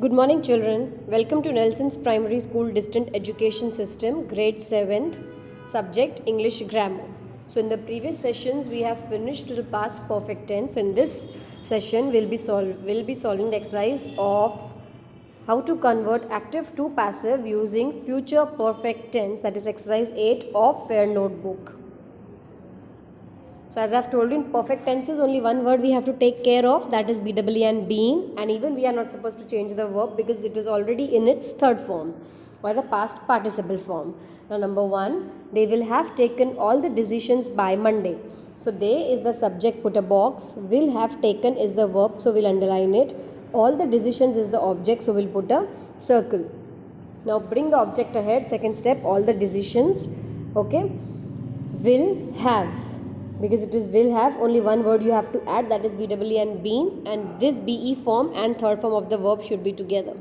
Good morning, children. Welcome to Nelson's Primary School Distant Education System, grade 7th, subject English Grammar. So, in the previous sessions, we have finished the past perfect tense. So, in this session, we'll be solving the exercise of how to convert active to passive using future perfect tense. That is exercise 8 of Fair Notebook. So as I have told you, in perfect tenses only one word we have to take care of, that is BEE and been, and even we are not supposed to change the verb because it is already in its third form or the past participle form. Now number 1, they will have taken all the decisions by Monday. So they is the subject, put a box, will have taken is the verb, so we'll underline it. All the decisions is the object, so we'll put a circle. Now bring the object ahead, second step, all the decisions, okay, will have. Because it is will have, only one word you have to add, that is BEE and been, and this BE form and third form of the verb should be together.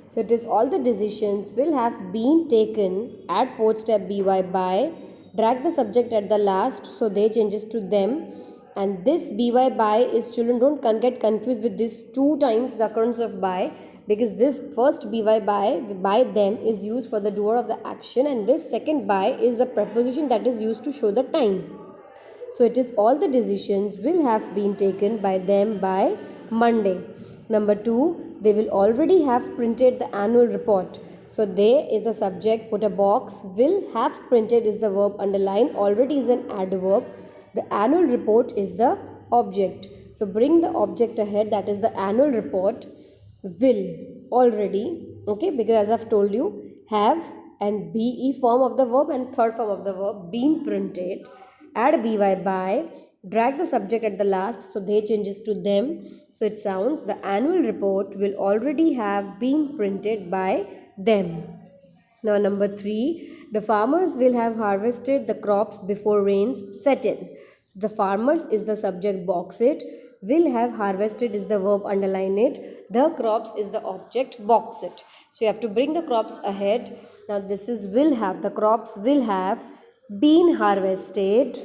So it is all the decisions will have been taken, add fourth step BY by, drag the subject at the last, so they changes to them, and this BY by is, children don't get confused with this 2 times the occurrence of by, because this first BY by them is used for the doer of the action, and this second by is a preposition that is used to show the time. So it is all the decisions will have been taken by them by Monday. Number 2, they will already have printed the annual report. So they is the subject, put a box, will have printed is the verb, underline, already is an adverb. The annual report is the object. So bring the object ahead, that is the annual report, will, already, okay, because as I've told you, have and BE form of the verb and third form of the verb, been printed. Add BY by, drag the subject at the last, so they changes to them. So it sounds, the annual report will already have been printed by them. Now number 3, the farmers will have harvested the crops before rains set in. So the farmers is the subject, box it, will have harvested is the verb, underline it, the crops is the object, box it. So you have to bring the crops ahead. Now this is will have, the crops will have been harvested,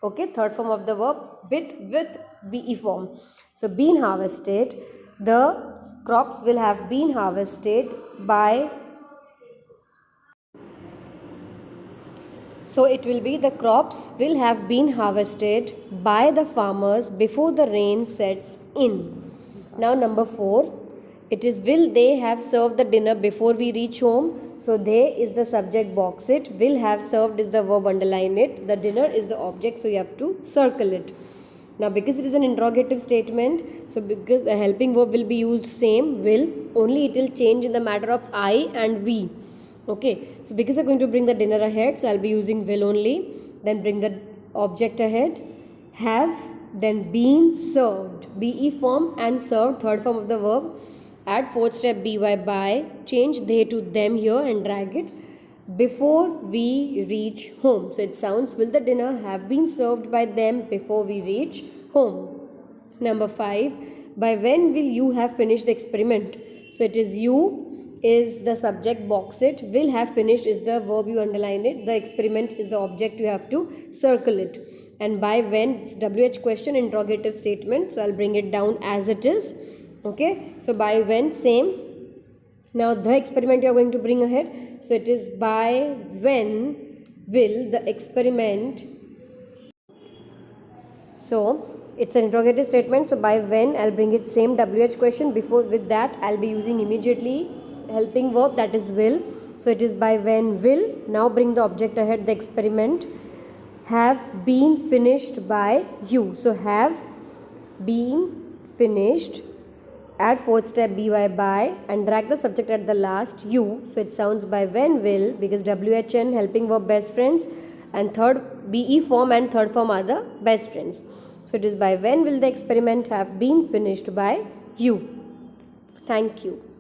okay, third form of the verb with BE form. So been harvested, the crops will have been harvested by, so it will be the crops will have been harvested by the farmers before the rain sets in. Now number 4, it is will they have served the dinner before we reach home. So they is the subject, box it, will have served is the verb, underline it, the dinner is the object, so you have to circle it. Now because it is an interrogative statement, so because the helping verb will be used same, will, only it will change in the matter of I and we. Okay, so because I'm going to bring the dinner ahead, so I'll be using will only, then bring the object ahead, have, then been served, BE form and served, third form of the verb. Add fourth step BY by, change they to them here and drag it, before we reach home. So it sounds, will the dinner have been served by them before we reach home. Number 5, by when will you have finished the experiment. So it is you is the subject, box it, will have finished is the verb, you underline it, the experiment is the object, you have to circle it. And by when, it's WH question, interrogative statement, so I'll bring it down as it is. Okay, so by when, same. Now the experiment you are going to bring ahead, so it is by when will the experiment, so it's an interrogative statement, so by when I'll bring it same WH question, before with that I'll be using immediately helping verb, that is will. So it is by when will, now bring the object ahead, the experiment have been finished by you. So have been finished, add fourth step BY by and drag the subject at the last, you. So it sounds, by when will, because WHN helping verb best friends and third BE form and third form are the best friends. So it is by when will the experiment have been finished by you. Thank you.